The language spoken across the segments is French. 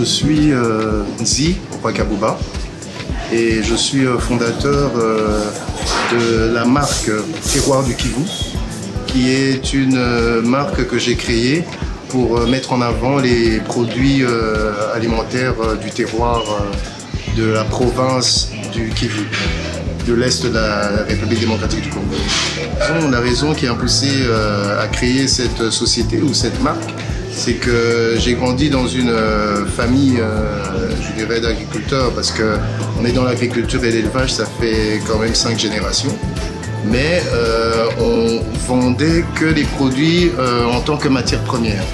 Je suis Nzi Ouakabouba et je suis fondateur de la marque Terroir du Kivu, qui est une marque que j'ai créée pour mettre en avant les produits alimentaires du terroir de la province du Kivu, de l'Est de la République démocratique du Congo. La raison qui a poussé à créer cette société ou cette marque, c'est que j'ai grandi dans une famille, je dirais, d'agriculteurs, parce qu'on est dans l'agriculture et l'élevage, ça fait quand même 5 générations. Mais on vendait que les produits en tant que matière première.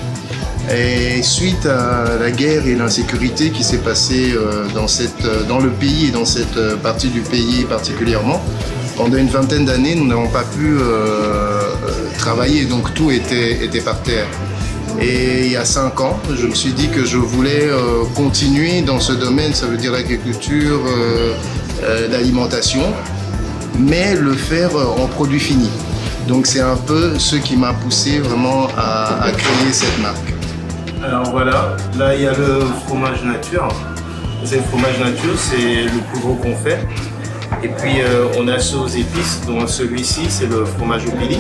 Et suite à la guerre et l'insécurité qui s'est passée dans le pays et dans cette partie du pays particulièrement, pendant une vingtaine d'années, nous n'avons pas pu travailler, donc tout était par terre. Et il y a 5 ans, je me suis dit que je voulais continuer dans ce domaine, ça veut dire l'agriculture, l'alimentation, mais le faire en produit fini. Donc c'est un peu ce qui m'a poussé vraiment à créer cette marque. Alors voilà, là il y a le fromage nature. C'est le fromage nature, c'est le plus gros qu'on fait. Et puis on a ceux aux épices, dont celui-ci c'est le fromage au pili.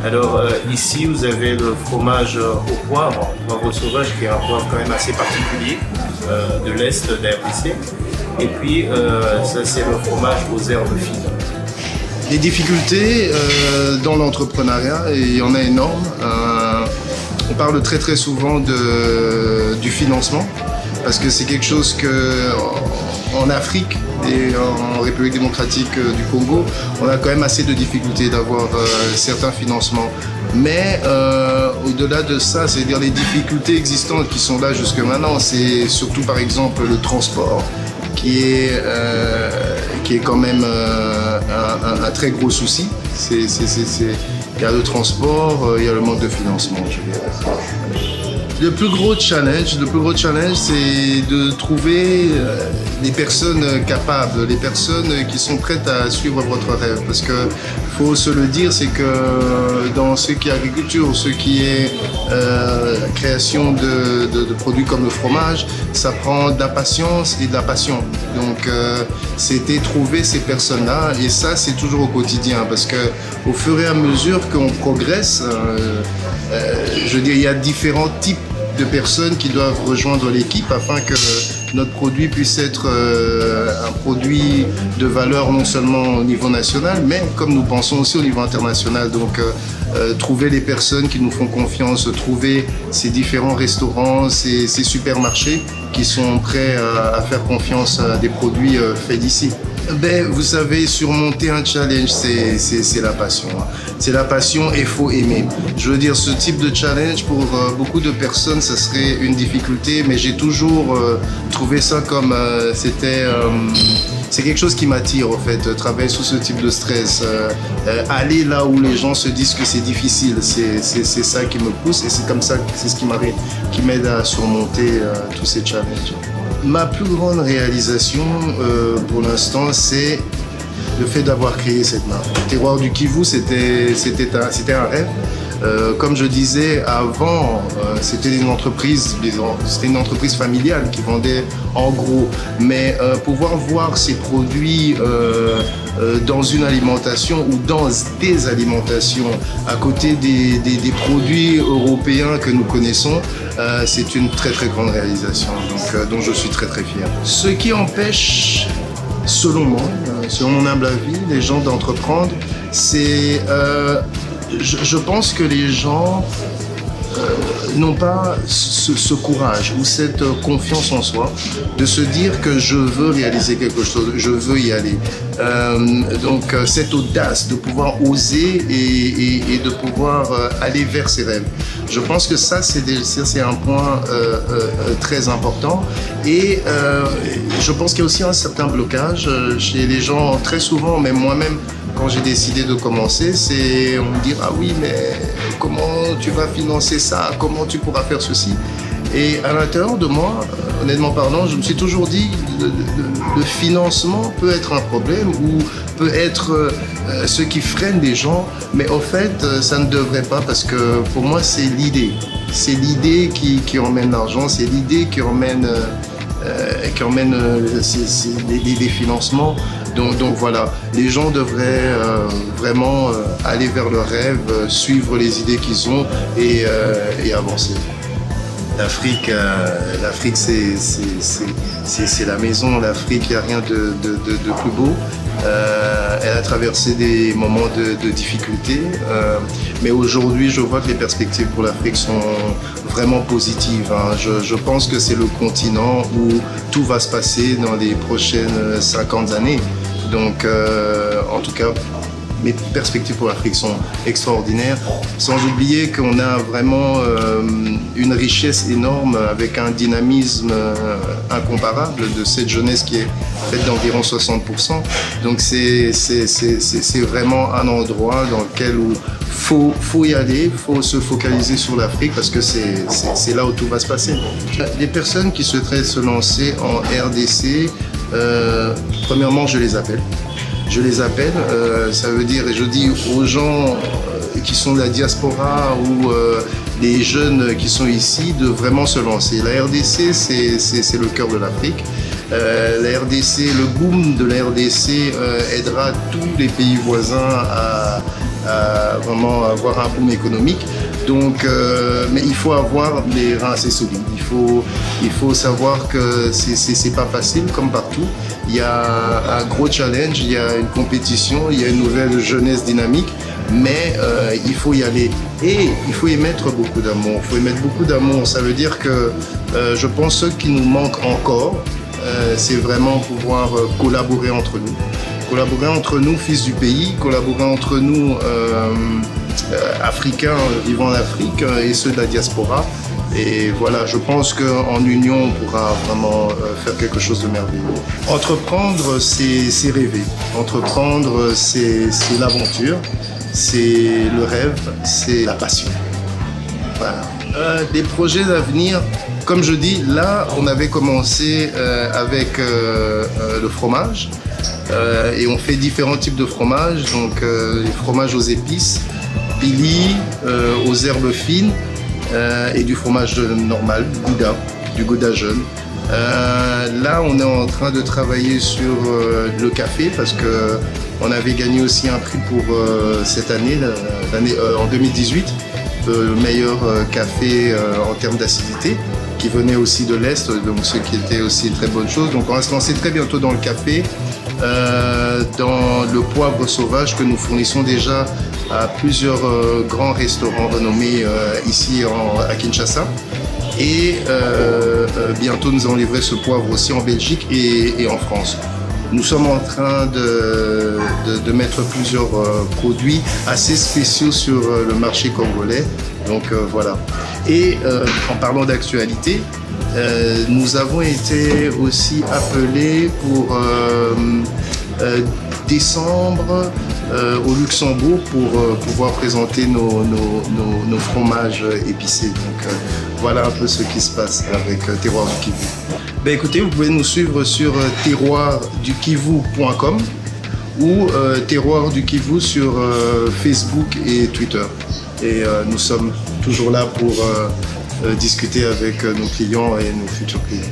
Alors ici vous avez le fromage au poivre sauvage, qui est un poivre quand même assez particulier de l'Est de la RDC. Et puis ça c'est le fromage aux herbes fines. Les difficultés dans l'entrepreneuriat, il y en a énormes. On parle très souvent du financement, parce que c'est quelque chose qu'en Afrique et en République démocratique du Congo, on a quand même assez de difficultés d'avoir certains financements. Mais au-delà de ça, c'est-à-dire les difficultés existantes qui sont là jusque maintenant, c'est surtout par exemple le transport, qui est quand même un très gros souci. Il y a le transport, il y a le manque de financement, je dirais. Le plus gros challenge, c'est de trouver les personnes capables, les personnes qui sont prêtes à suivre votre rêve. Parce que faut se le dire, c'est que dans ce qui est agriculture, ce qui est la création de produits comme le fromage, ça prend de la patience et de la passion. Donc c'était trouver ces personnes-là, et ça c'est toujours au quotidien, parce que au fur et à mesure qu'on progresse, je veux dire, il y a différents types de personnes qui doivent rejoindre l'équipe afin que notre produit puisse être un produit de valeur non seulement au niveau national, mais comme nous pensons aussi au niveau international. Donc trouver les personnes qui nous font confiance, trouver ces différents restaurants, ces supermarchés qui sont prêts à faire confiance à des produits faits d'ici. Ben, vous savez, surmonter un challenge, c'est la passion. C'est la passion et il faut aimer. Je veux dire, ce type de challenge, pour beaucoup de personnes, ça serait une difficulté, mais j'ai toujours trouvé ça comme c'est quelque chose qui m'attire, en fait, travailler sous ce type de stress. Aller là où les gens se disent que c'est difficile, c'est ça qui me pousse, et c'est comme ça, c'est ce qui m'aide à surmonter tous ces challenges. Ma plus grande réalisation pour l'instant, c'est le fait d'avoir créé cette marque. Terroir du Kivu, c'était un rêve. Comme je disais avant, c'était une entreprise familiale qui vendait en gros. Mais pouvoir voir ces produits dans une alimentation ou dans des alimentations à côté des produits européens que nous connaissons, c'est une très grande réalisation, dont je suis très fier. Ce qui empêche, selon moi, selon mon humble avis, les gens d'entreprendre, c'est je pense que les gens n'ont pas ce courage ou cette confiance en soi de se dire que je veux réaliser quelque chose, je veux y aller. Donc cette audace de pouvoir oser et de pouvoir aller vers ses rêves. Je pense que ça c'est un point très important, et je pense qu'il y a aussi un certain blocage chez les gens très souvent, même moi-même. Quand j'ai décidé de commencer, on me dit « Ah oui, mais comment tu vas financer ça? Comment tu pourras faire ceci ?» Et à l'intérieur de moi, honnêtement parlant, je me suis toujours dit le financement peut être un problème, ou peut être ce qui freine les gens, mais au fait, ça ne devrait pas, parce que pour moi, c'est l'idée. C'est l'idée qui emmène l'argent, c'est l'idée qui emmène des financements. Donc voilà, les gens devraient vraiment aller vers leurs rêves, suivre les idées qu'ils ont et avancer. L'Afrique, c'est la maison. L'Afrique, il n'y a rien de plus beau. Elle a traversé des moments de difficulté, mais aujourd'hui, je vois que les perspectives pour l'Afrique sont vraiment positives. Je pense que c'est le continent où tout va se passer dans les prochaines 50 années. Donc, en tout cas, mes perspectives pour l'Afrique sont extraordinaires, sans oublier qu'on a vraiment une richesse énorme avec un dynamisme incomparable de cette jeunesse qui est faite d'environ 60%. Donc c'est vraiment un endroit dans lequel faut y aller, faut se focaliser sur l'Afrique parce que c'est là où tout va se passer. Les personnes qui souhaiteraient se lancer en RDC, premièrement, je les appelle. Ça veut dire, et je dis aux gens qui sont de la diaspora ou les jeunes qui sont ici de vraiment se lancer. La RDC, c'est le cœur de l'Afrique. La RDC, le boom de la RDC aidera tous les pays voisins à vraiment avoir un boom économique. Donc, mais il faut avoir les reins assez solides. Il faut savoir que c'est pas facile comme partout. Il y a un gros challenge, il y a une compétition, il y a une nouvelle jeunesse dynamique, mais il faut y aller et il faut y mettre beaucoup d'amour. Il faut y mettre beaucoup d'amour. Ça veut dire que je pense que ce qui nous manque encore, c'est vraiment pouvoir collaborer entre nous. Collaborer entre nous, fils du pays, collaborer entre nous, Africains vivant en Afrique et ceux de la diaspora. Et voilà, je pense qu'en union, on pourra vraiment faire quelque chose de merveilleux. Entreprendre, c'est rêver. Entreprendre, c'est l'aventure, c'est le rêve, c'est la passion. Voilà. Des projets d'avenir, comme je dis, là, on avait commencé avec le fromage. Et on fait différents types de fromages, donc les fromages aux épices, pili, aux herbes fines et du fromage normal, Gouda, du Gouda jeune. Là, on est en train de travailler sur le café parce que on avait gagné aussi un prix pour cette année, en 2018, le meilleur café en termes d'acidité, qui venait aussi de l'Est, donc ce qui était aussi une très bonne chose. Donc on va se lancer très bientôt dans le café, dans le poivre sauvage que nous fournissons déjà à plusieurs grands restaurants renommés ici à Kinshasa. Et bientôt nous allons livrer ce poivre aussi en Belgique et en France. Nous sommes en train de mettre plusieurs produits assez spéciaux sur le marché congolais. Donc voilà. Et en parlant d'actualité, nous avons été aussi appelés pour décembre au Luxembourg pour pouvoir présenter nos fromages épicés. Donc voilà un peu ce qui se passe avec Terroir du Kivu. Ben écoutez, vous pouvez nous suivre sur terroirdukivu.com ou Terroir du Kivu sur Facebook et Twitter. Et nous sommes toujours là pour discuter avec nos clients et nos futurs clients.